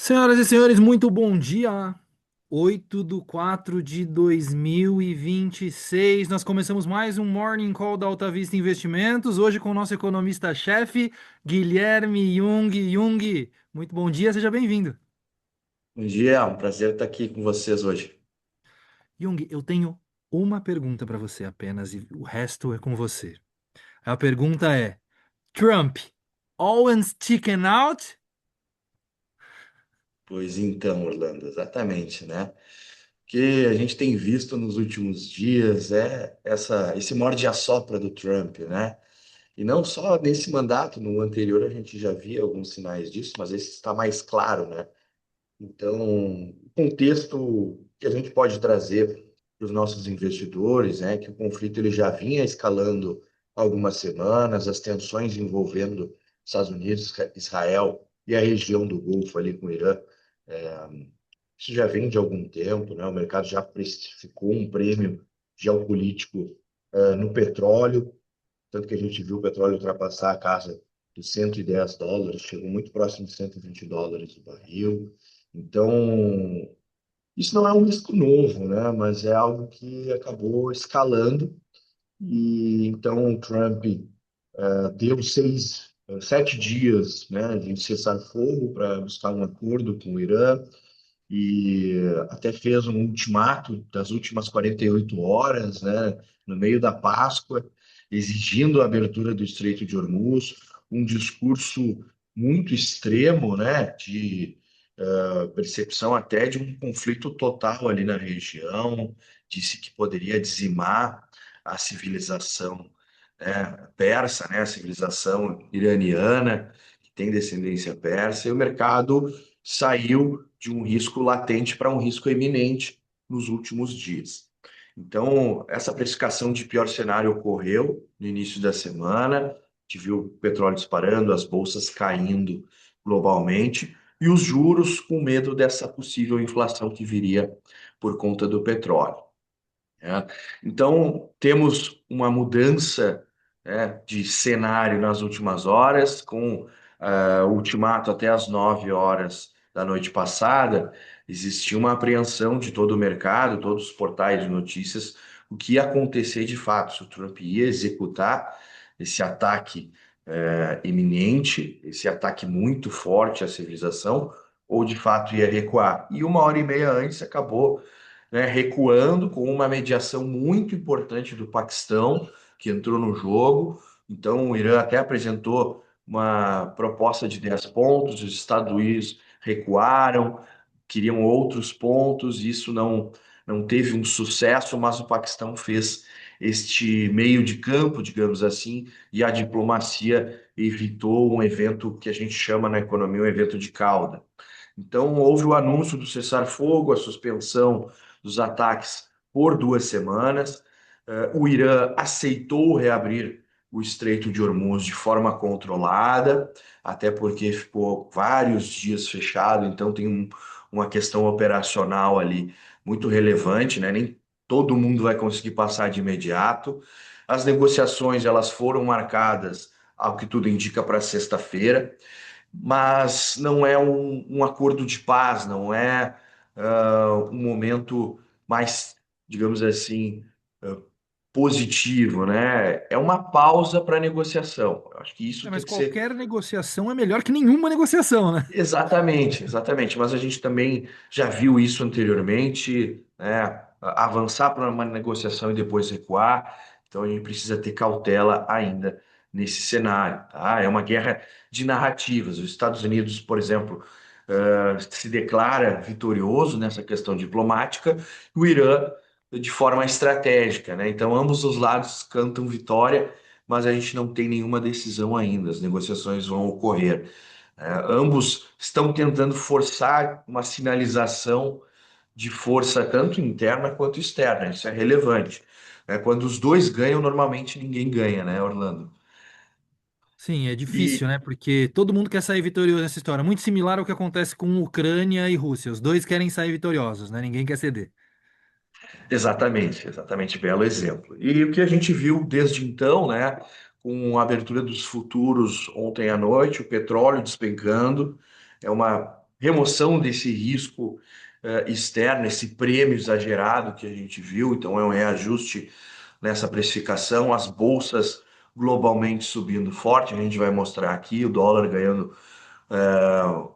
Senhoras e senhores, muito bom dia. 8/4/2026. Nós começamos mais um Morning Call da Alta Vista Investimentos, hoje com o nosso economista-chefe, Guilherme Jung. Jung, muito bom dia, seja bem-vindo. Bom dia, é um prazer estar aqui com vocês hoje. Jung, eu tenho uma pergunta para você apenas e o resto é com você. A pergunta é: Trump, always chicken out? Pois então, Orlando, exatamente, né? O que a gente tem visto nos últimos dias é esse morde-a-sopra do Trump, né? E não só nesse mandato, no anterior a gente já via alguns sinais disso, mas esse está mais claro, né? Então, o contexto que a gente pode trazer para os nossos investidores, né, que o conflito ele já vinha escalando há algumas semanas, as tensões envolvendo Estados Unidos, Israel e a região do Golfo ali com o Irã, é, isso já vem de algum tempo, né? O mercado já precificou um prêmio geopolítico no petróleo, tanto que a gente viu o petróleo ultrapassar a casa dos US$ 110, chegou muito próximo de US$ 120 o barril. Então, isso não é um risco novo, né? Mas é algo que acabou escalando. E então o Trump deu 7 dias, né, de cessar-fogo para buscar um acordo com o Irã e até fez um ultimato das últimas 48 horas, né, no meio da Páscoa, exigindo a abertura do Estreito de Hormuz, um discurso muito extremo, né, de percepção até de um conflito total ali na região, disse que poderia dizimar a civilização, né, persa, né, a civilização iraniana, que tem descendência persa, e o mercado saiu de um risco latente para um risco eminente nos últimos dias. Então, essa precificação de pior cenário ocorreu no início da semana, a gente viu o petróleo disparando, as bolsas caindo globalmente, e os juros com medo dessa possível inflação que viria por conta do petróleo, né? Então, temos uma mudança, né, de cenário nas últimas horas, com o ultimato até as 9 horas da noite passada, existia uma apreensão de todo o mercado, todos os portais de notícias, o que ia acontecer de fato, se o Trump ia executar esse ataque iminente, esse ataque muito forte à civilização, ou de fato ia recuar. E 1 hora e meia antes acabou, né, recuando com uma mediação muito importante do Paquistão, que entrou no jogo. Então, o Irã até apresentou uma proposta de 10 pontos, os Estados Unidos recuaram, queriam outros pontos, isso não teve um sucesso, mas o Paquistão fez este meio de campo, digamos assim, e a diplomacia evitou um evento que a gente chama na economia um evento de cauda. Então, houve o anúncio do cessar-fogo, a suspensão dos ataques por 2 semanas. O Irã aceitou reabrir o Estreito de Hormuz de forma controlada, até porque ficou vários dias fechado, então tem uma questão operacional ali muito relevante, né? Nem todo mundo vai conseguir passar de imediato. As negociações elas foram marcadas, ao que tudo indica, para sexta-feira, mas não é um acordo de paz, não é um momento mais, digamos assim, ah, positivo, né? É uma pausa para negociação. Eu acho que isso tem Mas que ser qualquer negociação é melhor que nenhuma negociação, né? exatamente, exatamente. Mas a gente também já viu isso anteriormente, né? Avançar para uma negociação e depois recuar. Então a gente precisa ter cautela ainda nesse cenário, tá? É uma guerra de narrativas. Os Estados Unidos, por exemplo, se declara vitorioso nessa questão diplomática, e o Irã de forma estratégica, né? Então ambos os lados cantam vitória, mas a gente não tem nenhuma decisão ainda. As negociações vão ocorrer. Ambos estão tentando forçar uma sinalização de força tanto interna quanto externa. Isso é relevante. Quando os dois ganham, normalmente ninguém ganha, né, Orlando? Sim, é E difícil, né? Porque todo mundo quer sair vitorioso nessa história. Muito similar ao que acontece com Ucrânia e Rússia. Os dois querem sair vitoriosos, né? Ninguém quer ceder. exatamente, exatamente, belo exemplo. E o que a gente viu desde então, né, com a abertura dos futuros ontem à noite, o petróleo despencando, é uma remoção desse risco externo, esse prêmio exagerado que a gente viu, então é um reajuste nessa precificação, as bolsas globalmente subindo forte, a gente vai mostrar aqui o dólar ganhando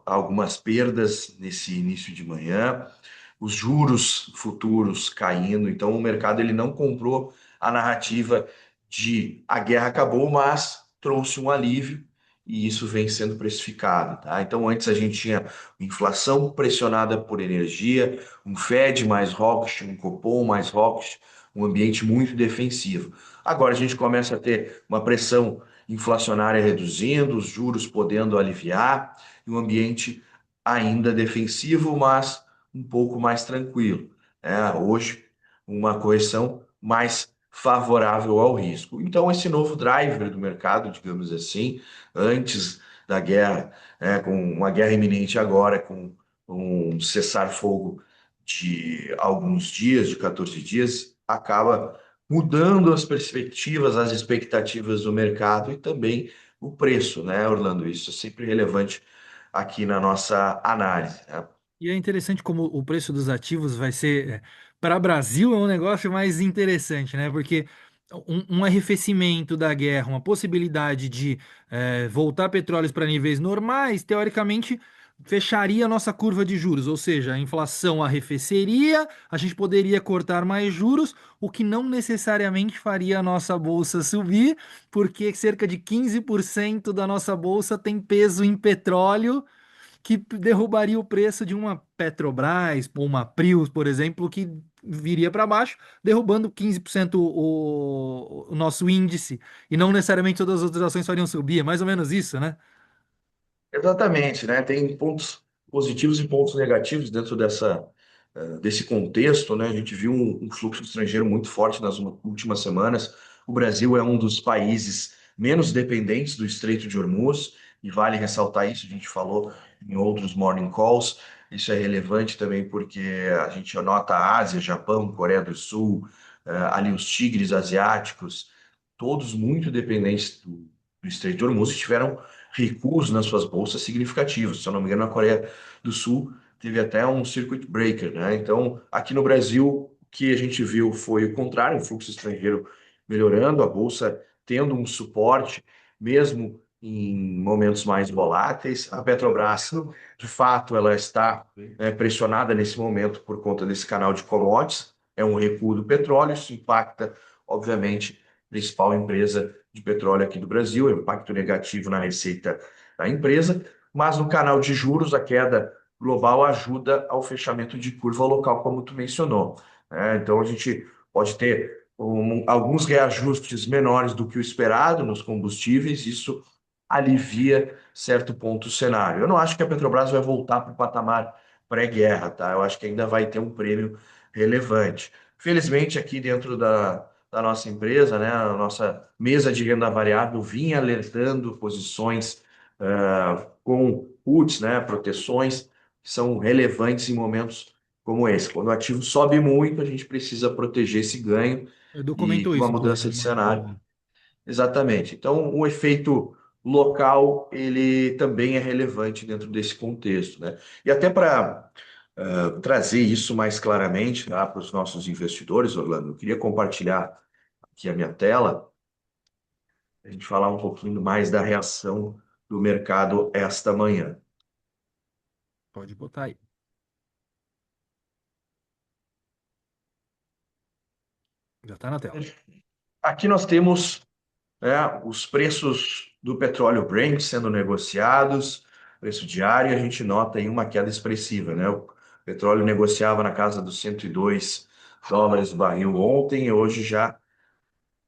algumas perdas nesse início de manhã, os juros futuros caindo, então o mercado ele não comprou a narrativa de a guerra acabou, mas trouxe um alívio e isso vem sendo precificado, tá? Então antes a gente tinha inflação pressionada por energia, um Fed mais hawkish, um Copom mais hawkish, um ambiente muito defensivo. Agora a gente começa a ter uma pressão inflacionária reduzindo, os juros podendo aliviar e um ambiente ainda defensivo, mas um pouco mais tranquilo. Hoje, uma correção mais favorável ao risco. Então, esse novo driver do mercado, digamos assim, antes da guerra, com uma guerra iminente agora, com um cessar-fogo de alguns dias, de 14 dias, acaba mudando as perspectivas, as expectativas do mercado e também o preço, né, Orlando? Isso é sempre relevante aqui na nossa análise, né? E é interessante como o preço dos ativos vai ser, para o Brasil, é um negócio mais interessante, né? Porque um arrefecimento da guerra, uma possibilidade de voltar petróleos para níveis normais, teoricamente fecharia a nossa curva de juros, ou seja, a inflação arrefeceria, a gente poderia cortar mais juros, o que não necessariamente faria a nossa bolsa subir, porque cerca de 15% da nossa bolsa tem peso em petróleo que derrubaria o preço de uma Petrobras ou uma Prius, por exemplo, que viria para baixo, derrubando 15% o nosso índice, e não necessariamente todas as outras ações fariam subir, é mais ou menos isso, né? Exatamente, né? Tem pontos positivos e pontos negativos dentro desse contexto, né? A gente viu um fluxo estrangeiro muito forte nas últimas semanas. O Brasil é um dos países menos dependentes do Estreito de Hormuz, e vale ressaltar isso, a gente falou em outros morning calls. Isso é relevante também porque a gente nota a Ásia, Japão, Coreia do Sul, ali os tigres asiáticos, todos muito dependentes do Estreito de Hormuz e tiveram recuos nas suas bolsas significativos. Se eu não me engano, a Coreia do Sul teve até um circuit breaker, né? Então, aqui no Brasil, o que a gente viu foi o contrário, o fluxo estrangeiro melhorando, a bolsa tendo um suporte, mesmo em momentos mais voláteis. A Petrobras, de fato, ela está pressionada nesse momento por conta desse canal de commodities. É um recuo do petróleo, isso impacta, obviamente, a principal empresa de petróleo aqui do Brasil, impacto negativo na receita da empresa, mas no canal de juros, a queda global ajuda ao fechamento de curva local, como tu mencionou, né? Então, a gente pode ter alguns reajustes menores do que o esperado nos combustíveis, isso alivia certo ponto o cenário. Eu não acho que a Petrobras vai voltar para o patamar pré-guerra, tá? Eu acho que ainda vai ter um prêmio relevante. Felizmente, aqui dentro da nossa empresa, né, a nossa mesa de renda variável vinha alertando posições com puts, né, proteções que são relevantes em momentos como esse. Quando o ativo sobe muito, a gente precisa proteger esse ganho Eu e documento com uma isso, mudança inclusive, de no cenário. relatório. Exatamente. Então, o efeito local, ele também é relevante dentro desse contexto, né? E até para trazer isso mais claramente, tá, para os nossos investidores, Orlando, eu queria compartilhar aqui a minha tela, a gente falar um pouquinho mais da reação do mercado esta manhã. Pode botar aí. Já está na tela. Aqui nós temos, né, os preços do petróleo Brent sendo negociados, preço diário, e a gente nota aí uma queda expressiva, né? O petróleo negociava na casa dos US$ 102 o barril ontem, e hoje já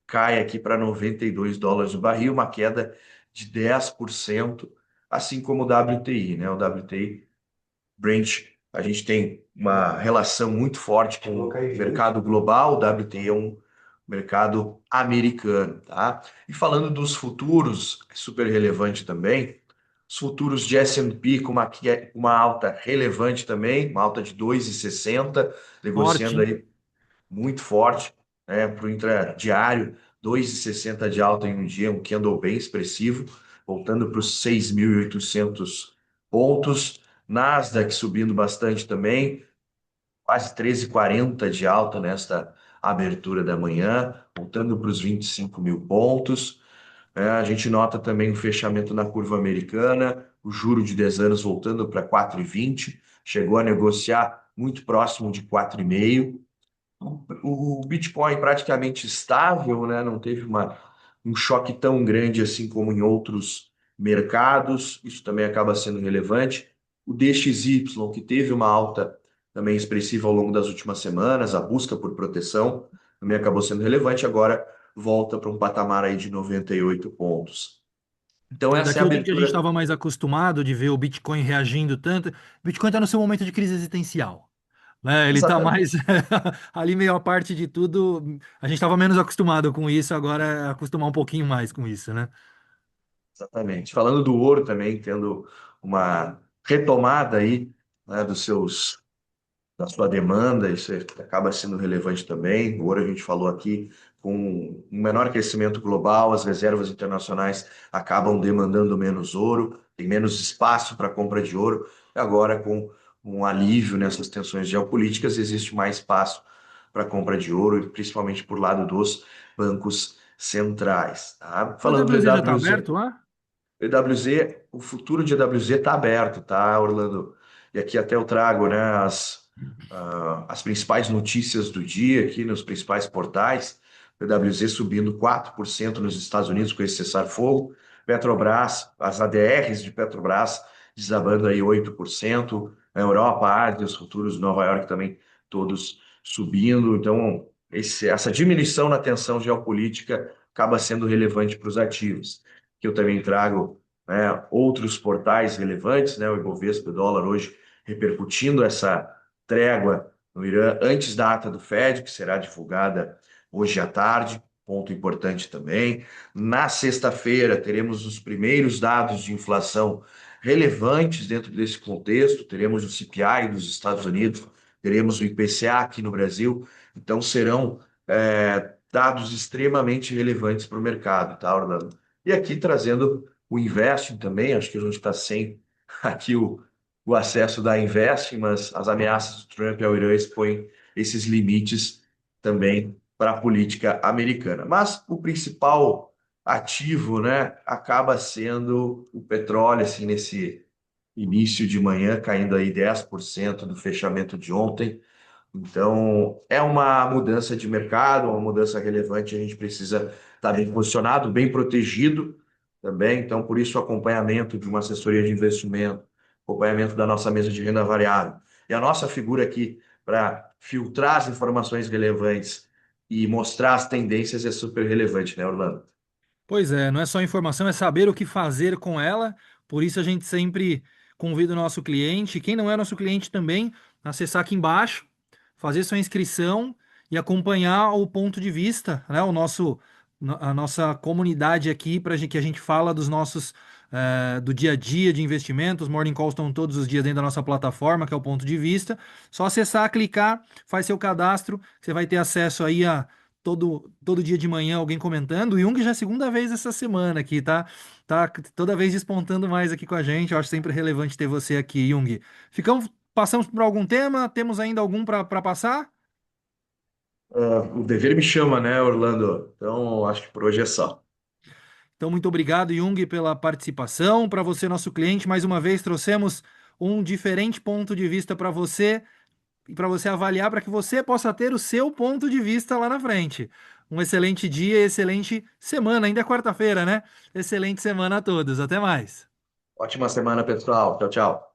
cai aqui para US$ 92 o barril, uma queda de 10%, assim como o WTI, né? O WTI Brent, a gente tem uma relação muito forte com o mercado global, o WTI é um mercado americano, tá? E falando dos futuros, é super relevante também, os futuros de S&P com uma alta relevante também, uma alta de 2,60, Forte, negociando hein? aí muito forte, né, para o intradiário, 2,60 de alta em um dia, um candle bem expressivo, voltando para os 6.800 pontos. Nasdaq subindo bastante também, quase 13,40 de alta nesta abertura da manhã, voltando para os 25 mil pontos. A gente nota também o fechamento na curva americana, o juro de 10 anos voltando para 4,20, chegou a negociar muito próximo de 4,5. O Bitcoin praticamente estável, né? Não teve um choque tão grande assim como em outros mercados, isso também acaba sendo relevante. O DXY, que teve uma alta também expressiva ao longo das últimas semanas, a busca por proteção também acabou sendo relevante, agora volta para um patamar aí de 98 pontos. Então É, essa é a daquilo que a gente abertura. estava mais acostumado de ver o Bitcoin reagindo tanto, o Bitcoin está no seu momento de crise existencial, né? Ele está mais Exatamente. ali meio à parte de tudo. A gente estava menos acostumado com isso, agora é acostumar um pouquinho mais com isso, né? Exatamente. Falando do ouro também, tendo uma retomada aí, né, da sua demanda, isso acaba sendo relevante também. O ouro, a gente falou aqui, com um menor crescimento global, as reservas internacionais acabam demandando menos ouro, tem menos espaço para compra de ouro. E agora, com um alívio nessas tensões geopolíticas, existe mais espaço para compra de ouro, principalmente por lado dos bancos centrais. Tá? O Falando do EWZ já está EWZ. aberto lá? EWZ, o futuro de EWZ está aberto, tá, Orlando? E aqui até eu trago, né, as principais notícias do dia aqui nos principais portais. O EWZ subindo 4% nos Estados Unidos com esse cessar-fogo. Petrobras, as ADRs de Petrobras desabando aí 8%. Na Europa, Ásia, os futuros de Nova York também todos subindo. Então, essa diminuição na tensão geopolítica acaba sendo relevante para os ativos que eu também trago, né, outros portais relevantes, né, o Ibovespa, o dólar hoje repercutindo essa trégua no Irã antes da ata do Fed, que será divulgada hoje à tarde, ponto importante também. Na sexta-feira teremos os primeiros dados de inflação relevantes dentro desse contexto, teremos o CPI dos Estados Unidos, teremos o IPCA aqui no Brasil, então serão dados extremamente relevantes para o mercado, tá, Orlando? E aqui trazendo o Investing também, acho que a gente está sem aqui o acesso da Investing, mas as ameaças do Trump ao Irã expõem esses limites também para a política americana. Mas o principal ativo, né, acaba sendo o petróleo, assim, nesse início de manhã, caindo aí 10% do fechamento de ontem. Então, é uma mudança de mercado, uma mudança relevante. A gente precisa estar bem posicionado, bem protegido também. Então, por isso, o acompanhamento de uma assessoria de investimento, acompanhamento da nossa mesa de renda variável. E a nossa figura aqui para filtrar as informações relevantes e mostrar as tendências é super relevante, né, Orlando? Pois é, não é só informação, é saber o que fazer com ela. Por isso a gente sempre convida o nosso cliente, quem não é nosso cliente também, a acessar aqui embaixo, fazer sua inscrição e acompanhar o ponto de vista, né? A nossa comunidade aqui para que a gente fala dos nossos do dia a dia de investimentos. Os morning calls estão todos os dias dentro da nossa plataforma, que é o ponto de vista. Só acessar, clicar, faz seu cadastro, você vai ter acesso aí a todo dia de manhã alguém comentando. O Jung já é a segunda vez essa semana aqui, tá? Tá toda vez despontando mais aqui com a gente. Eu acho sempre relevante ter você aqui, Jung. Passamos por algum tema? Temos ainda algum para passar? O dever me chama, né, Orlando? Então, acho que por hoje é só. Então, muito obrigado, Jung, pela participação. Para você, nosso cliente, mais uma vez trouxemos um diferente ponto de vista para você e para você avaliar, para que você possa ter o seu ponto de vista lá na frente. Um excelente dia, excelente semana. Ainda é quarta-feira, né? Excelente semana a todos. Até mais. Ótima semana, pessoal. Tchau, tchau.